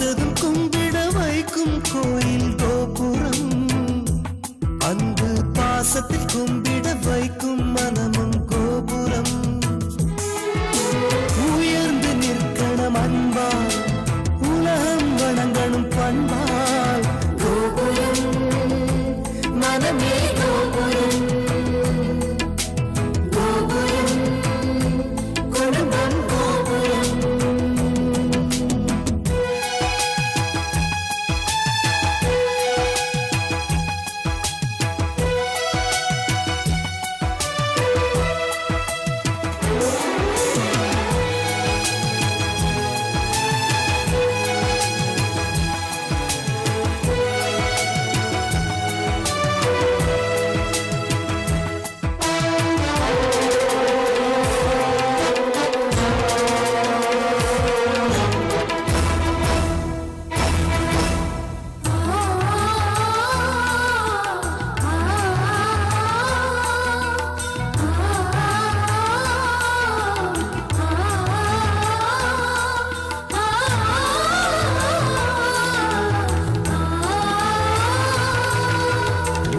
பார்த்ததும் கும்பிட வைக்கும் கோயில் கோபுரம், அன்பு பாசத்தில் கும்பிட வைக்கும் மனமும் கோபுரம். உயர்ந்து நிற்கணும் அன்பால், உலகம் வணங்கணும் பண்பால். கோபுரம் மனமே கோபுரம், கோபுரம் குடும்பம் கோபுரம்.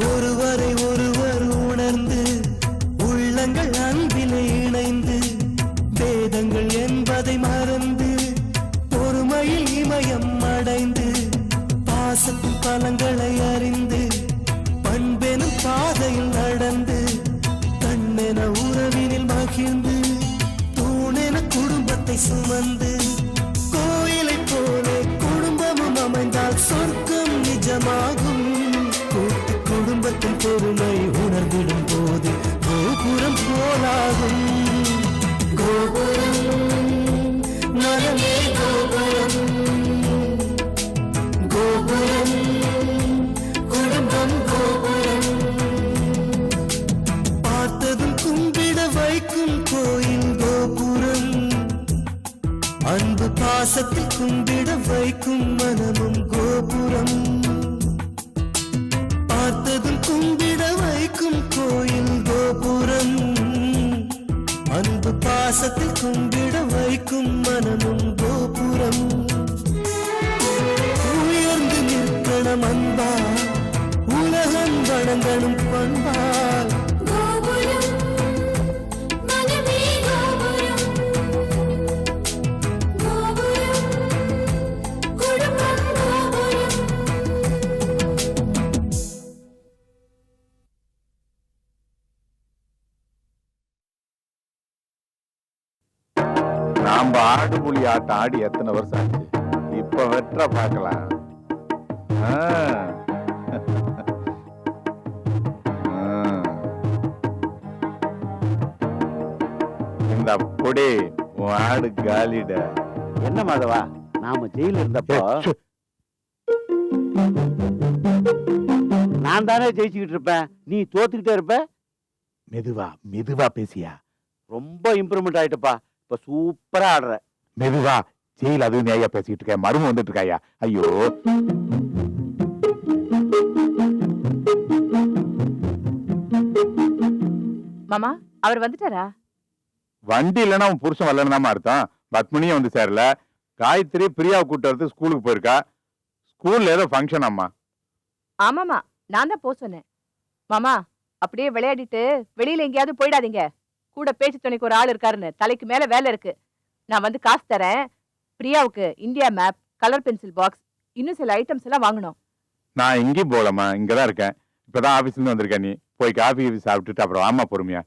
ஒருவரை ஒருவர் உணர்ந்து உள்ளங்கள் அன்பிலே இணைந்து, வேதங்கள் என்பதை மறந்து பொறுமையில் இமயம் அடைந்து, பாசத்தின் பலங்களை அறிந்து பண்பெனும் பாதையில் நடந்து, கண்ணென உறவினில் மகிழ்ந்து தூணென குடும்பத்தை சுமந்து, கோயிலை போலே குடும்பமும் அமைந்தால் சொர்க்கம் நிஜமாகும். கூட்டு குடும்பத்தின் பொறுமை உணர்ந்திடும் போது கோபுரம் போலாகும். கோபுரம் மனமே கோபுரம், கோபுரம் குடும்பம் கோபுரம். பார்த்ததும் கும்பிட வைக்கும் கோயில் கோபுரம், அன்பு பாசத்தில் கும்பிட வைக்கும் மனமும் கோபுரம். பார்த்ததும் கும்பிட வைக்கும் கோயில் கோபுரம், அன்பு பாசத்தில் கும்பிட வைக்கும் மனமும் கோபுரம். உயர்ந்து நிற்கணும் அன்பால், உலகம் வணங்கணும் பண்பால். நாம ஆடு புலி ஆட்டம் ஆடி எத்தனை வருஷம் ஆச்சு, இப்ப வெற்ற பார்க்கலாம். இந்த பொடி உன் ஆடு காலிட. என்ன மாதவா, நாம ஜெயில இருந்தப்போ நான் தானே ஜெயிச்சுக்கிட்டு இருப்பேன், நீ தோத்துக்கிட்டே இருப்ப. மெதுவா மெதுவா பேசியா. ரொம்ப இம்ப்ரூவ்மெண்ட் ஆயிட்டப்பா, இப்ப சூப்பரா ஆடுற. மெதுவா, ஜெயில் அது நேயா பேசிட்டு இருக்க, மரும வந்துட்டு இருக்காயா. ஐயோ மாமா, அவர் வந்துட்டாரா? வண்டி இல்லைன்னா அவன் புருஷன் வரலன்னு அர்த்தம். பத்மினியும் வந்து சேரல. காயத்ரி பிரியாவை கூட்டு வரது ஸ்கூலுக்கு போயிருக்கா. ஸ்கூல்ல ஏதோ ஃபங்க்ஷன் அம்மா. ஆமாமா, நான் தான் போக சொன்னேன். மாமா, அப்படியே விளையாடிட்டு வெளியில எங்கேயாவது போயிடாதீங்க. கூட பேச்சு துணைக்கு ஒரு ஆள் இருக்காருன்னு தலைக்கு மேல வேலை இருக்கு. நான் வந்து காசு தரேன். பிரியாவுக்கு India map, colour pencil box, இன்னும் சில ஐட்டம்ஸ் எல்லாம் வாங்கணும். நான் எங்கேயும் போகலம்மா, இங்கதான் இருக்கேன். இப்பதான் ஆபீஸ்ல இருந்து வந்திருக்கேன். நீ போய் காஃபி சாப்பிட்டுட்டு அப்புறம் ஆமா பொறுமையா.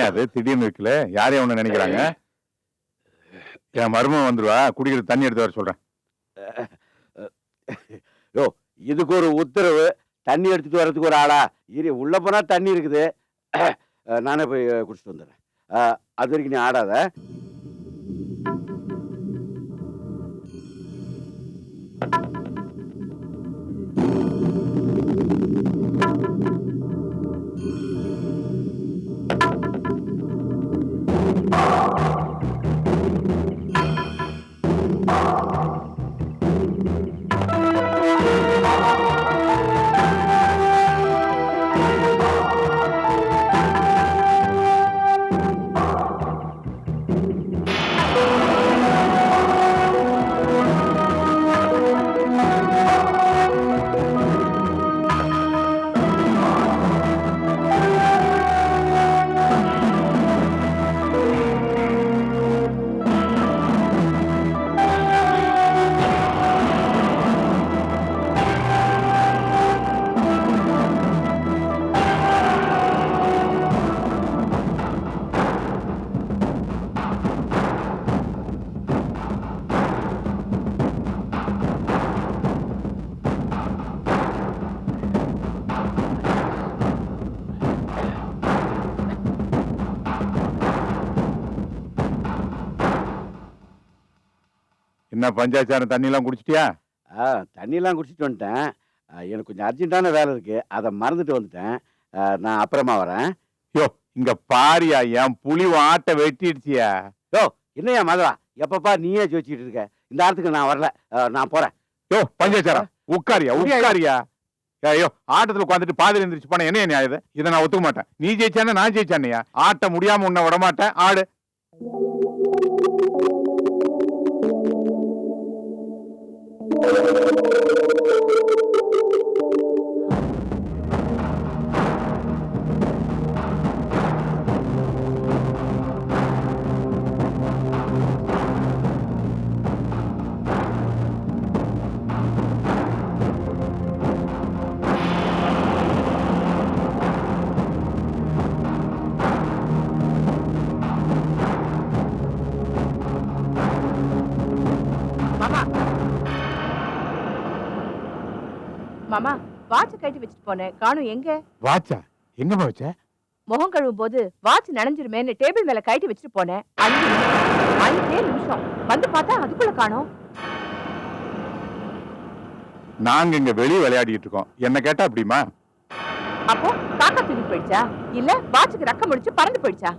அது திடீர்னு இருக்குல்ல, யாரையும் ஒண்ணு நினைக்கிறாங்க. என் மருமகன் வந்துருவா, குடிக்கிற தண்ணி எடுத்து வர சொல்றேன். யோ, இதுக்கு ஒரு உத்தரவு, தண்ணி எடுத்துட்டு வர்றதுக்கு ஒரு ஆளா? இரு, உள்ள போனா தண்ணி இருக்குது, நானே போய் குடிச்சிட்டு வந்துடுறேன். அது வரைக்கும் நீ ஆடாத. என்ன பஞ்சாயத்தான தண்ணி எல்லாம் குடிச்சிட்டியா? தண்ணியெல்லாம் குடிச்சிட்டு வந்துட்டேன். எனக்கு கொஞ்சம் அர்ஜென்ட்டான வேலை இருக்கு, அதை மறந்துட்டு வந்துட்டேன். நான் அப்புறமா வரேன். யோ இங்க பாரியா, என் புலி ஆட்டை வெட்டிடுச்சியா. யோ என்னையா மாதவா, எப்பப்பா நீயே ஜோதிச்சுட்டு இருக்க? இந்த ஆட்டத்துக்கு நான் வரல, நான் போறேன். யோ பஞ்சாயத்தாரா உட்காரியா உட்காரியா. ஐயோ ஆட்டத்துல உட்காந்துட்டு பாதியில் எந்திரிச்சு போன என்ன நியாயம் இது? இதை நான் ஒத்துக்க மாட்டேன். நீ ஜெயிச்சானே நான் ஜெயிச்சானையா? ஆட்ட முடியாம உன்னை விட மாட்டேன். ஆடு. மாமா வாட்ச கட்டி வச்சுட்டு போனேன், காணும் எங்க? வாட்சா எங்கம்மா வச்ச? முகம் கழுவும் போது வாட்ச் நனைஞ்சிருமேன்னு டேபிள் மேல கட்டி வச்சுட்டு போனேன். 5 நிமிஷம் வந்து பார்த்தா அதுக்குள்ள காணோம். நாங்க இங்க வெளியே விளையாடிட்டு இருக்கோம், என்ன கேட்டா அப்படிமா? அப்போ காக்கா தூக்கி போயிடுச்சா, இல்ல வாட்சுக்கு ரக்கம் முடிச்சு பறந்து போயிடுச்சா?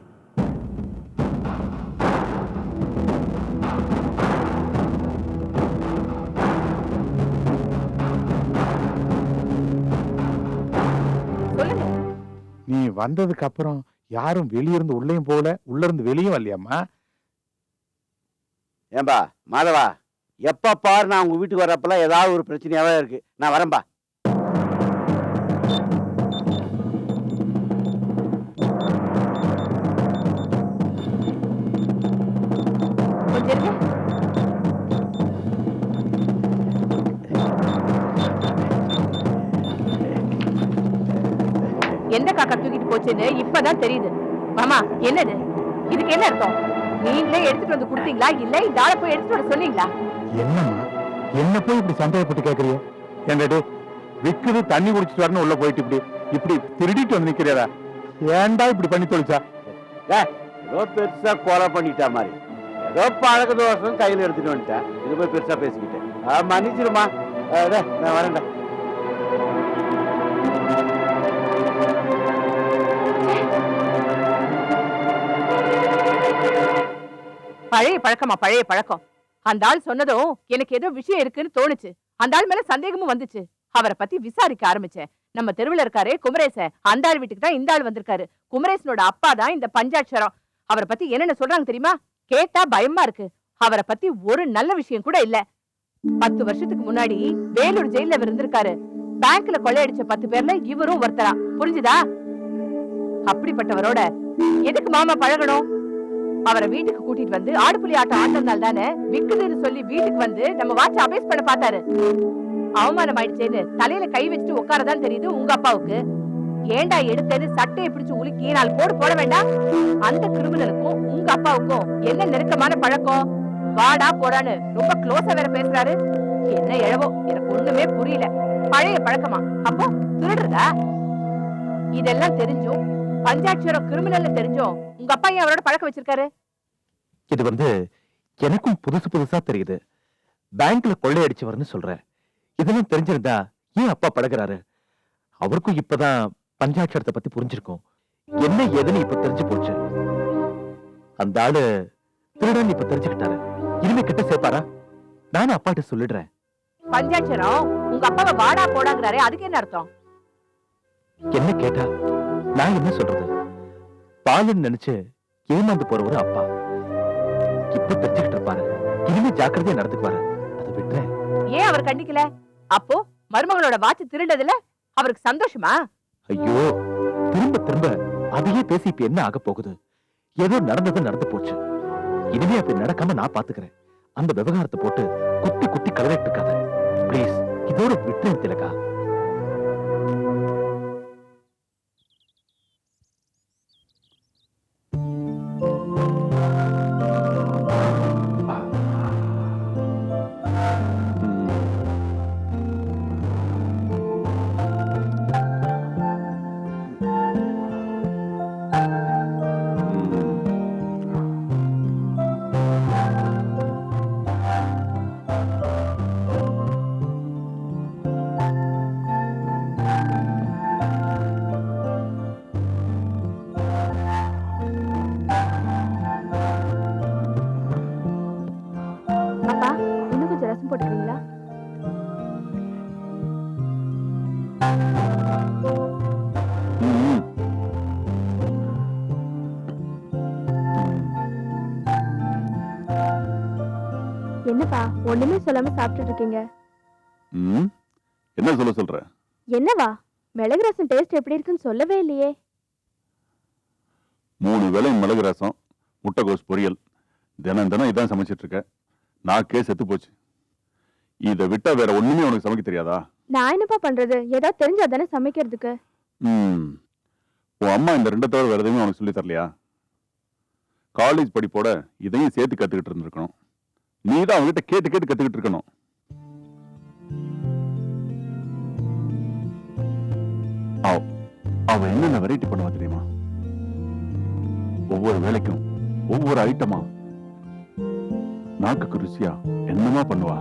சொல்லுங்க. நீ வந்ததுக்கு அப்புறம் யாரும் வெளியிருந்து உள்ளேயும் போகல, உள்ள இருந்து வெளியும் வரலையாம்மா? ஏன்பா மாதவா, எப்ப பாரு நான் உங்க வீட்டுக்கு வரப்பெல்லாம் ஏதாவது ஒரு பிரச்சனையாவே இருக்கு. நான் வரேன்பா. கொஞ்சம் இருங்க. எந்த காக்கா தூக்கிட்டு போச்சுன்னு இப்பதான் தெரியுது. மாமா என்னது? இதுக்கு என்ன அர்த்தம்? நீங்களே எடுத்துட்டு வந்து கொடுத்தீங்களா, இல்ல இந்த ஆளை போய் எடுத்துட்டு வர சொன்னீங்களா? என்னம்மா என்ன போய் இப்படி சந்தேகப்பட்டு கேக்குறீங்க? என்னடே விக்குது தண்ணி குடிச்சிட்டு வரணும் உள்ள போயிட்டு இப்படி இப்படி திருடிட்டு வந்து நிக்கிறா? ஏன்டா இப்படி பண்ணி தொலைச்சா? ஏதோ பெருசா கொலை பண்ணிட்டா மாதிரி, ஏதோ பழக்க தோஷம் கையில எடுத்துட்டு வந்துட்டேன். இது போய் பெருசா பேசிக்கிட்டேன். மன்னிச்சிருமா, நான் வரேன்டா. பழைய பழக்கமா? பழைய பழக்கம். அந்த ஆள் சொன்னதும் எனக்கு ஏதோ விஷயம் இருக்குன்னு தோணுச்சு. அந்த ஆள் மேல சந்தேகமும் வந்துச்சு. அவரை பத்தி விசாரிக்க ஆரம்பிச்சேன். நம்ம தெருவுல இருக்காரே குமரேசன், அந்த ஆள் வீட்டுக்கு தான் இந்த ஆள் வந்திருக்காரு. குமரேசனோட அப்பா தான் இந்த பஞ்சாட்சரம். அவரை பத்தி என்னென்ன சொல்றாங்க தெரியுமா? கேட்டா பயமா இருக்கு. அவரை பத்தி ஒரு நல்ல விஷயம் கூட இல்ல. 10 வருஷத்துக்கு முன்னாடி வேலூர் ஜெயில இவர் இருந்திருக்காரு. பேங்க்ல கொள்ளையடிச்ச 10 பேர்ல இவரும் ஒருத்தரா. புரிஞ்சுதா? அப்படிப்பட்டவரோட எதுக்கு மாமா பழகணும்? அவரை வீட்டுக்கு கூட்டிட்டு வந்து ஆடுபுலி ஆட்டம் ஆட்டந்தால் தானே விக்குதுன்னு சொல்லி வீட்டுக்கு வந்து நம்ம வாட்ச அபேஸ் பண்ண பார்த்தாரு. அவமானம் ஆயிடுச்சேன்னு தலையில கை வச்சுட்டு உட்காரதான் தெரியுது உங்க அப்பாவுக்கு. ஏண்டா எடுத்தது சட்டையை பிடிச்சு உலுக்கி 4 போடு போட வேண்டாம்? அந்த கிரிமினலுக்கும் உங்க அப்பாவுக்கும் என்ன நெருக்கமான பழக்கம்? வாடா போடான்னு ரொம்ப க்ளோஸா வேற பேசுறாரு. என்ன எழவோ எனக்கு ஒண்ணுமே புரியல. பழைய பழக்கமா? அப்போ திருடுறதா? இதெல்லாம் தெரிஞ்சும் பஞ்சாட்சரம் கிரிமினல் தெரிஞ்சும் உங்க அப்பா ஏன் அவரோட பழக்கம் வச்சிருக்காரு? இது எனக்கும் புதுசு புதுசா தெரியுது. பேங்க்ல கொள்ளையடிச்சவர்னு சொல்ற, இதெல்லாம் தெரிஞ்சிருந்தா ஏன் அப்பா பழகுறாரு? அவருக்கும் இப்பதான் பஞ்சாட்சரத்தை பத்தி புரிஞ்சிருக்கும். என்ன ஏதுன்னு இப்ப தெரிஞ்சு போச்சு. அந்த ஆளு திருடன் இப்ப தெரிஞ்சுக்கிட்டாரு. இனிமே கிட்ட சேர்ப்பாரா? நானும் அப்பாட்ட சொல்லிடுறேன். பஞ்சாட்சரம் உங்க அப்பாவை வாடா போடாங்கிறாரே, அதுக்கு என்ன அர்த்தம்? என்ன கேட்டா நான் என்ன சொல்றது? பாலுன்னு நினைச்சு ஏமாந்து போற ஒரு அப்பா இப்ப தெரிஞ்சுக்கிட்டு இருப்பாரு. இனிமே ஜாக்கிரதையா நடந்துக்குவாரு. அதை விட்டுறேன். ஏன் அவர் கண்டிக்கல? அப்போ மருமகளோட வாட்ச் திருண்டதுல அவருக்கு சந்தோஷமா? ஐயோ, திரும்ப திரும்ப அதையே பேசி இப்ப என்ன ஆக போகுது? ஏதோ நடந்தது நடந்து போச்சு. இனிமே அப்படி நடக்காம நான் பாத்துக்கிறேன். அந்த விவகாரத்தை போட்டு குத்தி குத்தி கலரிட்டு இருக்காத பிளீஸ். இதோட விட்டுறேன் திலகா. அப்பா, இன்னும் கொஞ்சம் ரசம் போட்டுக்கிறீங்களா? என்னப்பா ஒண்ணுமே சொல்லாம சாப்பிட்டுட்டு இருக்கீங்க? என்ன சொல்ற? என்னவா, மிளகு ரசம் டேஸ்ட் எப்படி இருக்குன்னு சொல்லவே இல்லையே. 3 வேளை மிளகு ரசம், முட்டைகோஸ் பொரியல், தினம் தினம் இதான் சமைச்சிட்டு இருக்க. நாக்கே செத்து போச்சு. இதை விட்டா வேற ஒண்ணுமே உனக்கு சமைக்க தெரியாதா? நான் என்னப்பா பண்றது? ஏதாவது தெரிஞ்சா தானே சமைக்கிறதுக்கு. உன் அம்மா இந்த 2 தவிர வேற எதுவுமே உனக்கு சொல்லி தரலையா? காலேஜ் படிப்போட இதையும் சேர்த்து கத்துக்கிட்டு இருந்திருக்கணும். நீ தான் அவங்ககிட்ட கேட்டு கேட்டு கத்துக்கிட்டு இருக்கணும். அவ என்னென்ன வெரைட்டி பண்ணுவா தெரியுமா? ஒவ்வொரு வேலைக்கும் ஒவ்வொரு ஐட்டமா நாக்குக்கு ருசியா என்னமா பண்ணுவா.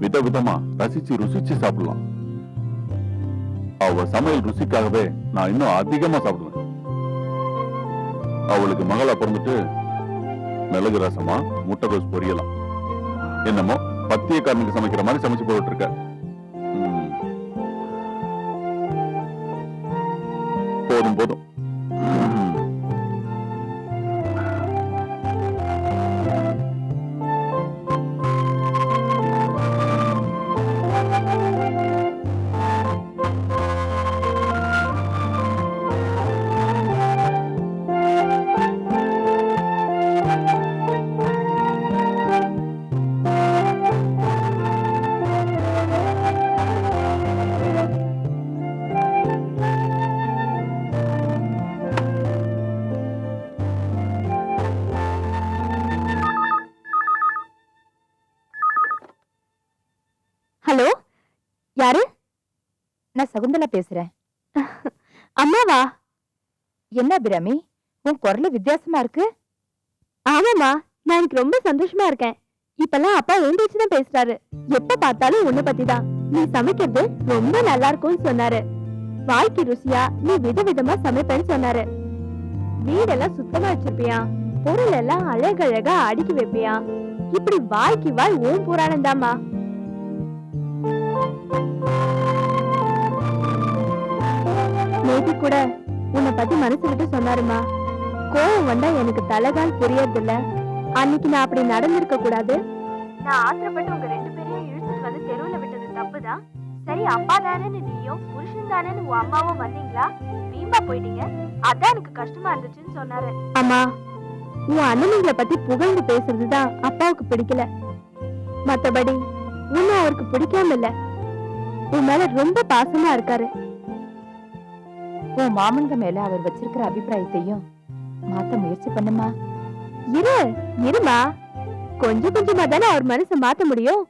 விதவிதமா ரசிச்சு ருசிச்சு சாப்பிடலாம். அவ சமையல் ருசிக்காகவே நான் இன்னும் அதிகமா சாப்பிடுவேன். அவளுக்கு மகளா பிறந்துட்டு மிளகு ரசமா முட்டைகோஸ் பொரியலாம் என்னமோ பத்தியக்காரனுக்கு சமைக்கிற மாதிரி சமைச்சு போட்டு இருக்க. போதும் போதும். ஹலோ, யாரு? நான் சகுந்தலா பேசுறேன். அம்மாவா? என்ன அபிராமி, உன் குரல் வித்தியாசமா இருக்கு. ஆமாமா, நான் எனக்கு ரொம்ப சந்தோஷமா இருக்கேன். இப்பெல்லாம் அப்பா எழுந்திரிச்சு தான் பேசுறாரு. எப்ப பார்த்தாலும் உன்னை பத்தி தான். நீ சமைக்கிறது ரொம்ப நல்லா இருக்கும்னு சொன்னாரு. வாய்க்கு ருசியா நீ விதவிதமா சமைப்பேன்னு சொன்னாரு. வீடெல்லாம் சுத்தமா வச்சிருப்பியா, பொருள் எல்லாம் அழகழகா அடுக்கி வைப்பியா. இப்படி வாய்க்கு வாய் ஓம் புராணம் தாமா. நேத்து கூட உன்னை பத்தி மனசு விட்டு சொன்னாருமா. கோவம் வந்தா எனக்கு தலைகால் புரியறது இல்ல. அன்னைக்கு நான் அப்படி நடந்திருக்க கூடாது. நான் ஆத்திரப்பட்டு உங்க 2 பேரையும் இழுத்துட்டு வந்து தெருவுல விட்டது தப்புதான். சரி, அப்பா தானேன்னு நீயும் புருஷன் தானேன்னு உன் அம்மாவும் வந்தீங்களா, வீம்பா போயிட்டீங்க. அதான் எனக்கு கஷ்டமா இருந்துச்சுன்னு சொன்னாரு. அம்மா, உன் அண்ணனுங்களை பத்தி புகழ்ந்து பேசுறதுதான் அப்பாவுக்கு பிடிக்கல. மத்தபடி உன்னை அவருக்கு பிடிக்காம இல்ல, உன் மேல ரொம்ப பாசமா இருக்காரு. உன் மாமன்க மேல அவர் வச்சிருக்கிற அபிப்பிராயத்தையும் மாத்த முயற்சி பண்ணுமா. இருமா, கொஞ்சம் கொஞ்சமா தானே அவர் மனசை மாத்த முடியும்.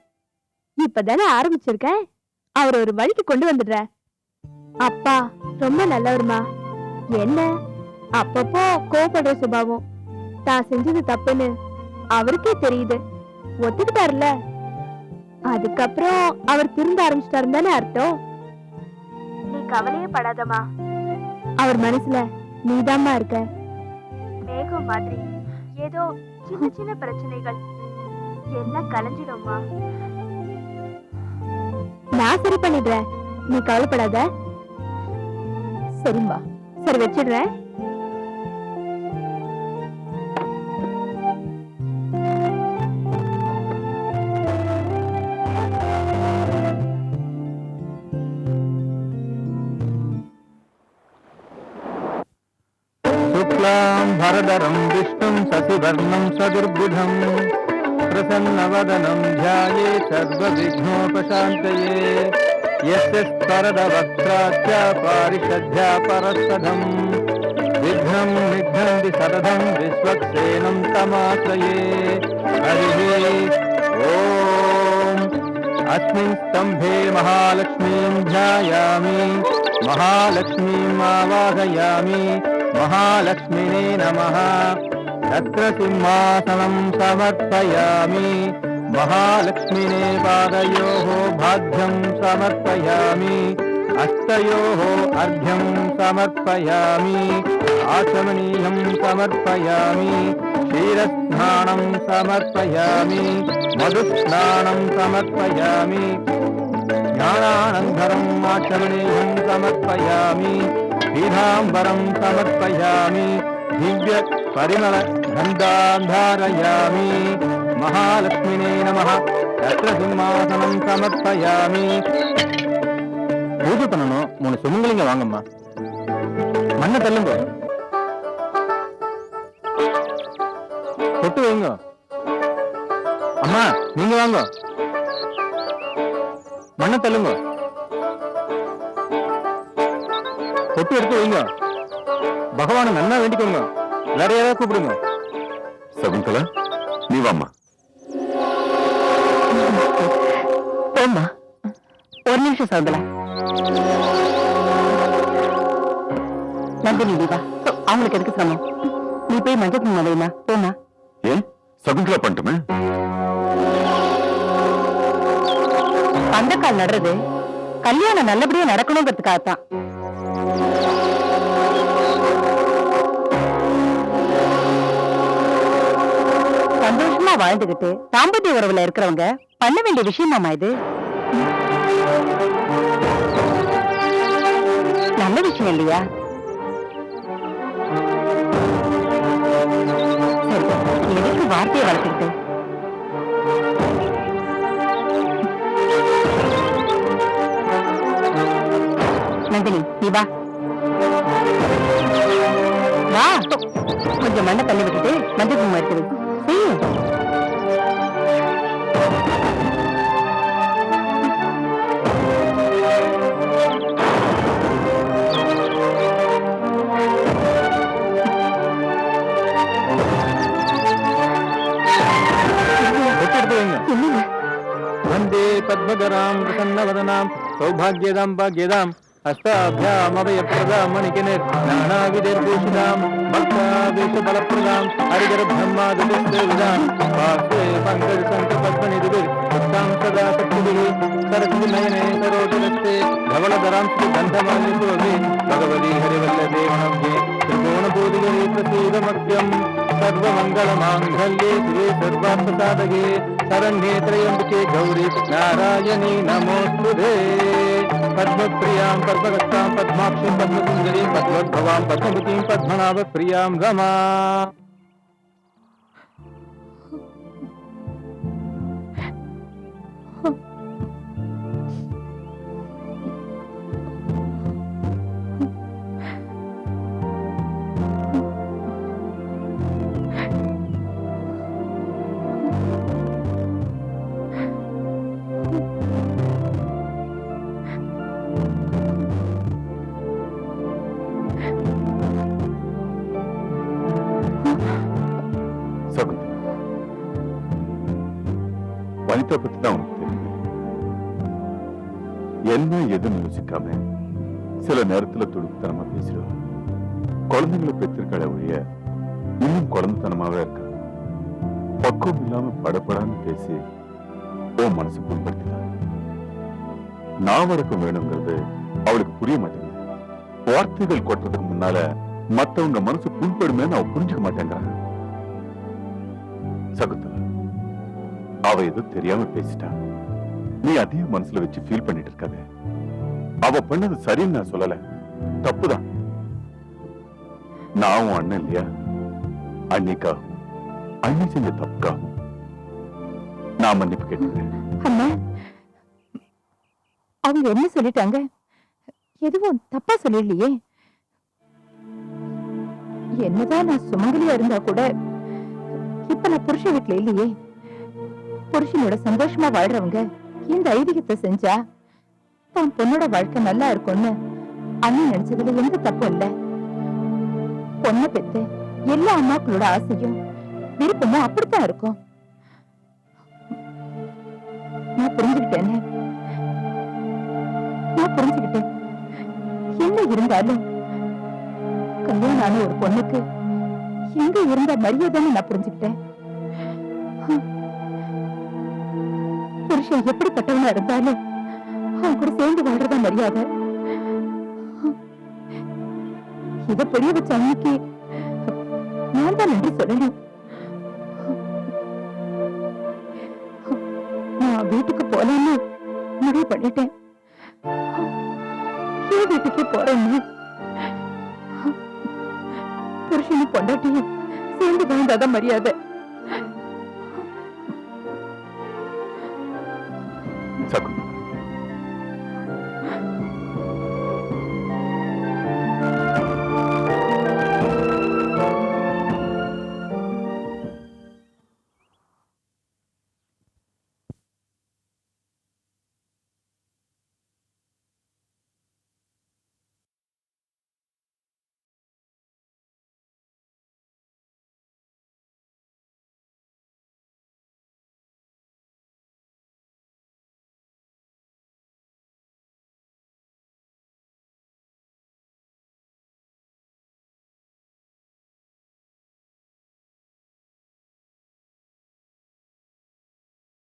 இப்பதானே ஆரம்பிச்சிருக்கேன். அவர் ஒரு வழிக்கு கொண்டு வந்துடுற. அப்பா ரொம்ப நல்லவருமா. என்ன அப்பப்போ கோபப்படுற சுபாவம். தான் செஞ்சது தப்புன்னு அவருக்கே தெரியுது. ஒத்துக்கிட்டாருல, அதுக்கப்புறம் அவர் திருந்த ஆரம்பிச்சிட்டாருன்னு தானே அர்த்தம். நீ கவலையே படாதமா. அவர் மனசுல நீதாம்மா இருக்க. மேகம் மாதிரி ஏதோ சின்ன சின்ன பிரச்சனைகள் எல்லாம் கலைஞ்சிடும்மா. நான் சரி பண்ணிடுறேன், நீ கவலைப்படாத. சரிம்மா, சரி வச்சிடுறேன். शुक्लां भरधरं विष्णुं शशिवर्णं चतुर्भुजं प्रसन्नवदनं ध्यायेत् सर्वविघ्नोपशान्तये यस्य स्तरदवक्त्राच्च पारिषद्या परस्पदं विघ्नं निघ्नन्ति सततं विश्वक्सेनं तमाश्रये हरिः ॐ अस्मिन् स्तम्भे महालक्ष्मीं ध्यायामि महालक्ष्मीम् आवाहयामि महालक्ष्मिने नमः तत्र सिंहासनं समर्पयामि महालक्ष्मिने पादयोः भाग्यं समर्पयामि हस्तयोः अर्घ्यं समर्पयामि आचमनीयं समर्पयामि क्षीरस्नानं समर्पयामि मधुस्नानं समर्पयामि ज्ञानानन्दरम् आचमनीयं समर्पयामि पीताम्बरं समर्पयामि दिव्य परिमल गन्धां धारयामि महालक्ष्मिने नमः तत्र सिंहासनं समर्पयामि பூஜை பண்ணணும். 3 சுமங்கலிங்க வாங்கம்மா. மண்ணை தள்ளுங்க, தொட்டு வைங்க. அம்மா நீங்க வாங்க, மண்ணை தள்ளுங்க, தொட்டு எடுத்து வைங்க. பகவானை நன்னா வேண்டிக்கோங்க. வேற யாராவது கூப்பிடுங்க. சகுந்தலா, நீ வாம்மா. போம்மா, ஒரு நிமிஷம் சகுந்தலா. நந்தினி நீ வா, அவங்களுக்கு எதுக்கு சிரமம்? நீ போய் மஞ்சள் குங்குமம் வைமா, போமா. ஏன் சகுந்தலா பண்ணட்டுமே? பந்தக்கால் நடுறது கல்யாணம் நல்லபடியா நடக்கணுங்கிறதுக்காகத்தான். சந்தோஷமா வாழ்ந்துகிட்டு தாம்பத்திய உறவுல இருக்கிறவங்க பண்ண வேண்டிய விஷயமாமா இது. நல்ல விஷயம் இல்லையா? சரி, எதுக்கு வார்த்தையை வளர்த்துக்கிட்டு? நந்தினி நீ வா வா, கொஞ்சம் மண்ணை தள்ளி விட்டுட்டு மஞ்சள் குங்குமம் எடுத்து வை. वंदे पद्मधरां प्रसन्नवदनां सौभाग्यदां भाग्यदां हस्ताभ्यामभयप्रदां मणिकनिर्नानाविधैर्भूषितां भक्तावेशबलप्रदां हरिगर्भब्रह्मादिसेविदां पार्श्वे पङ्कजशङ्खपद्मनिधिभिर्भक्तां सदा शक्तिभिः सरस्वतीनयने सरोजरस्ते धवलधरां सुगन्धमालिशोभे भगवती हरिवल्लभे त्रिकोणबोधिगरे प्रसीदमख्यं सर्वमङ्गलमाङ्गल्ये शिवे सर्वार्थसाधके शरण्ये त्र्यम्बके गौरी नारायणी नमोस्तुते पद्मप्रियां पद्मगस्तां पद्माक्षीं पद्मसुन्दरीं पद्मोद्भवां पद्मवतीं पद्मनाभप्रियां रमा. வனிதா பத்தி தான் உனக்கு தெரியும். என்ன எதுன்னு யோசிக்காம சில நேரத்துல துடுக்குத்தனமா பேசிடுவா. குழந்தைங்களை பெற்றிருக்காள ஒழிய இன்னும் குழந்தைத்தனமாவே இருக்கா. பக்குவம் இல்லாம படப்படான்னு பேசி உன் மனசு புண்படுத்தினா. நாவடக்கம் வேணுங்கிறது அவளுக்கு புரிய மாட்டேங்குது. வார்த்தைகள் கொட்டுறதுக்கு முன்னால மத்தவங்க மனசு புண்படுமே அவ புரிஞ்சுக்க மாட்டேங்கிறான். சகுந்தலா, அவ எதுவும் தெரியாம பேசிட்டா. நீ அதே மனசுல வச்சு ஃபீல் பண்ணிட்டு இருக்காத. அவ பண்ணது சரின்னு நான் சொல்லல, தப்புதான். நான் உன் அண்ணன் இல்லையா? அன்னைக்காகும் அண்ணி செஞ்ச தப்புக்காகும் நான் மன்னிப்பு கேட்டுக்கிறேன். அண்ணா, அவங்க என்ன சொல்லிட்டாங்க? எதுவும் தப்பா சொல்லலையே. என்னதான் நான் சுமங்கலியா இருந்தா கூட இப்ப நான் புருஷ வீட்டுல இல்லையே. புருஷனோட சந்தோஷமா வாழ்றவங்க இந்த ஐதீகத்தை செஞ்சா தான் பொண்ணோட வாழ்க்கை நல்லா இருக்கும்னு அண்ணன் நினைச்சதுல எந்த தப்பும் இல்ல. பொண்ணை பெத்து எல்லா அம்மாக்களோட ஆசையும் விருப்பமும் அப்படித்தான் இருக்கும். நான் புரிஞ்சுக்கிட்டேன். என்ன இருந்தாலும் கல்யாணம் ஆன ஒரு பொண்ணுக்கு எங்க இருந்த மரியாதைன்னு நான் புரிஞ்சுக்கிட்டேன். புருஷன் எப்படிப்பட்டவனா இருந்தாலும் அவன் கூட சேர்ந்து வாழ்றதா மரியாதை. இத பெரிய வச்ச அன்னைக்கு நான் தான் நன்றி சொல்லணும். நான் வீட்டுக்கு போலன்னு முடிவு பண்ணிட்டேன். வீட்டுக்கு போறேன்னு புருஷனும் பொண்டாட்டியும் சேர்ந்து வாழ்ந்தாதான் மரியாதை. சகுந்தலா,